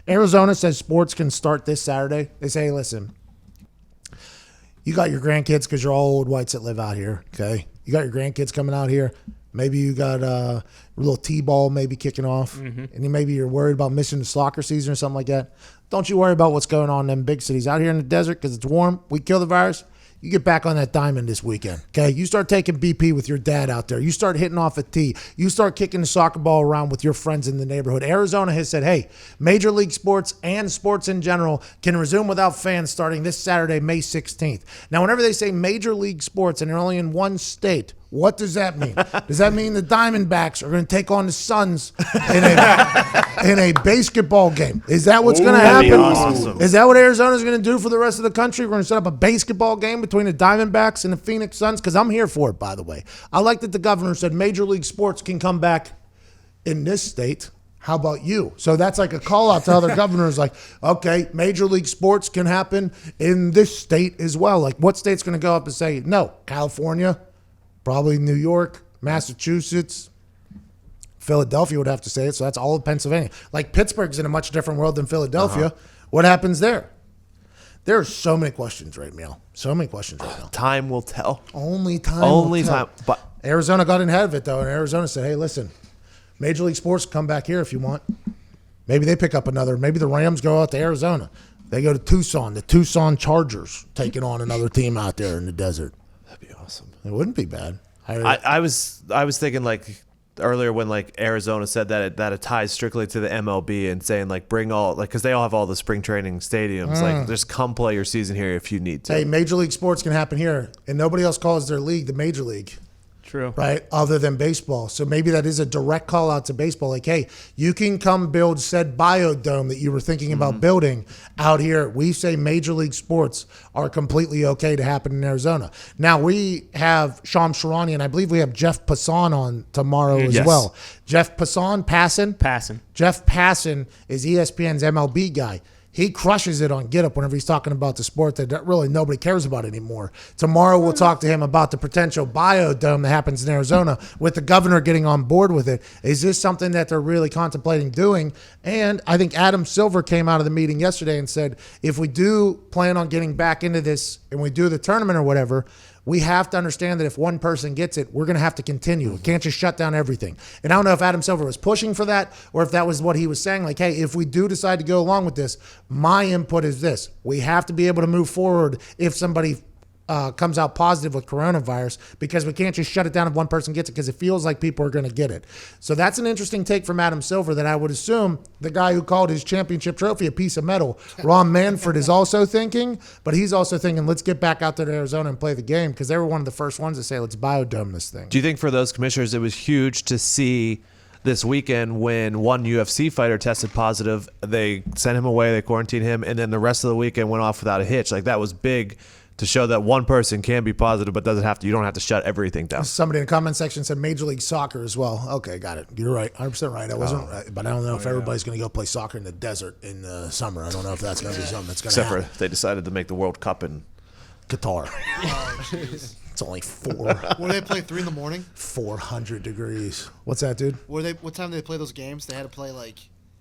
Arizona says sports can start this Saturday. They say, hey, listen, you got your grandkids because you're all old whites that live out here, okay? You got your grandkids coming out here. Maybe you got a little T-ball maybe kicking off, and maybe you're worried about missing the soccer season or something like that. Don't you worry about what's going on in them big cities. Out here in the desert, because it's warm, we kill the virus. You get back on that diamond this weekend, okay? You start taking BP with your dad out there. You start hitting off a tee. You start kicking the soccer ball around with your friends in the neighborhood. Arizona has said, hey, Major League sports and sports in general can resume without fans starting this Saturday, May 16th. Now, whenever they say Major League sports and they're only in one state, what does that mean? Does that mean the Diamondbacks are going to take on the Suns in a basketball game? Is that what's going to happen? Awesome. Is that what Arizona's going to do for the rest of the country? We're going to set up a basketball game between the Diamondbacks and the Phoenix Suns? Because I'm here for it, by the way. I like that the governor said Major League sports can come back in this state. How about you? So that's like a call out to other governors like, okay, Major League sports can happen in this state as well. Like what state's going to go up and say, no, California, probably New York, Massachusetts, Philadelphia would have to say it. So that's all of Pennsylvania. Like Pittsburgh's in a much different world than Philadelphia. What happens there? There are so many questions right now. So many questions right now. Time will tell. Only time. But Arizona got ahead of it, though, and Arizona said, hey, listen, Major League Sports, come back here if you want. Maybe they pick up another. Maybe the Rams go out to Arizona. They go to Tucson. The Tucson Chargers taking on another team out there in the desert. that'd be awesome. It wouldn't be bad. I was thinking like earlier when like Arizona said that it ties strictly to the MLB and saying like bring all like because they all have all the spring training stadiums like just come play your season here if you need to. Hey, Major League Sports can happen here, and nobody else calls their league the Major League. True. Right? Other than baseball. So maybe that is a direct call out to baseball. Like, hey, you can come build said biodome that you were thinking about building out here. We say Major League Sports are completely okay to happen in Arizona. Now, we have Shams Charania, and I believe we have Jeff Passan on tomorrow as well. Jeff Passan, Passing. Jeff Passan is ESPN's MLB guy. He crushes it on Get Up whenever he's talking about the sport that really nobody cares about anymore. Tomorrow we'll talk to him about the potential biodome that happens in Arizona with the governor getting on board with it. Is this something that they're really contemplating doing? And I think Adam Silver came out of the meeting yesterday and said, if we do plan on getting back into this and we do the tournament or whatever, we have to understand that if one person gets it, we're going to have to continue. We can't just shut down everything. And I don't know if Adam Silver was pushing for that or if that was what he was saying. Like, hey, if we do decide to go along with this, my input is this. We have to be able to move forward if somebody comes out positive with coronavirus because we can't just shut it down if one person gets it because it feels like people are going to get it. So that's an interesting take from Adam Silver that I would assume the guy who called his championship trophy a piece of metal, Ron Manfred, is also thinking, but he's also thinking, let's get back out there to Arizona and play the game because they were one of the first ones to say, let's biodome this thing. Do you think for those commissioners it was huge to see this weekend when one UFC fighter tested positive, they sent him away, they quarantined him, and then the rest of the weekend went off without a hitch? Like that was big to show that one person can be positive, but you don't have to shut everything down. Somebody in the comment section said Major League Soccer as well. Okay, got it. You're right. 100% right. I wasn't right, but I don't know if everybody's going to go play soccer in the desert in the summer. I don't know if that's going to be something that's going to happen. Except for they decided to make the World Cup in Qatar. It's only 4. What do they play 3 in the morning? 400 degrees. What's that, dude? What time did they play those games? They had to play like.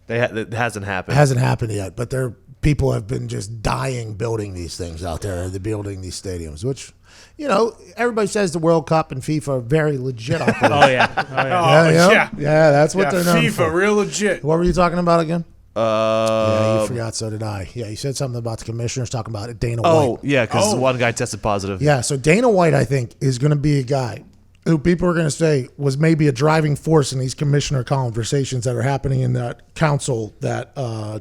it hasn't happened. It hasn't happened yet, but people have been just dying building these things out there. They're building these stadiums, which, everybody says the World Cup and FIFA are very legit out there. Oh, yeah. Yeah, that's what they're known FIFA, for. real legit. What were you talking about again? Yeah, you forgot, so did I. Yeah, you said something about the commissioners talking about it, Dana White. Oh, yeah, because one guy tested positive. Yeah, so Dana White, I think, is going to be a guy who people are going to say was maybe a driving force in these commissioner conversations that are happening in that council that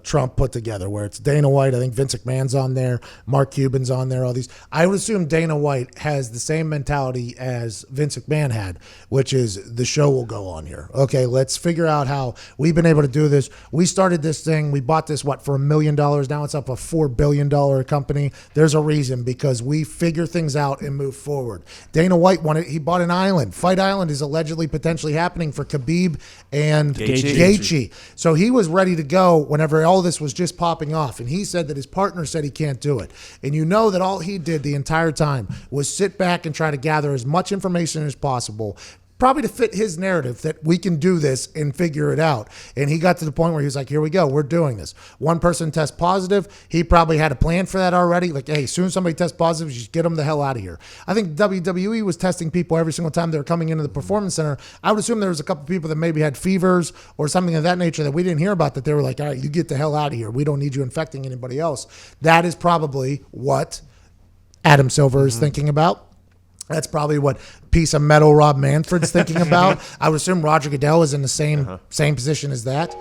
Trump put together, where it's Dana White, I think Vince McMahon's on there, Mark Cuban's on there, all these. I would assume Dana White has the same mentality as Vince McMahon had, which is the show will go on here. Okay, let's figure out how we've been able to do this. We started this thing. We bought this, for $1 million? Now it's up a $4 billion company. There's a reason, because we figure things out and move forward. Dana White he bought an island. Fight Island is allegedly potentially happening for Khabib and Gaethje. So he was ready to go whenever all this was just popping off. And he said that his partner said he can't do it. And you know that all he did the entire time was sit back and try to gather as much information as possible, probably to fit his narrative that we can do this and figure it out. And he got to the point where he was like, here we go, we're doing this. One person tests positive. He probably had a plan for that already. Like, hey, as soon as somebody tests positive, just get them the hell out of here. I think WWE was testing people every single time they were coming into the Performance Center. I would assume there was a couple people that maybe had fevers or something of that nature that we didn't hear about, that they were like, all right, you get the hell out of here. We don't need you infecting anybody else. That is probably what Adam Silver is thinking about. That's probably what piece of metal Rob Manfred's thinking about. I would assume Roger Goodell is in the same position as that.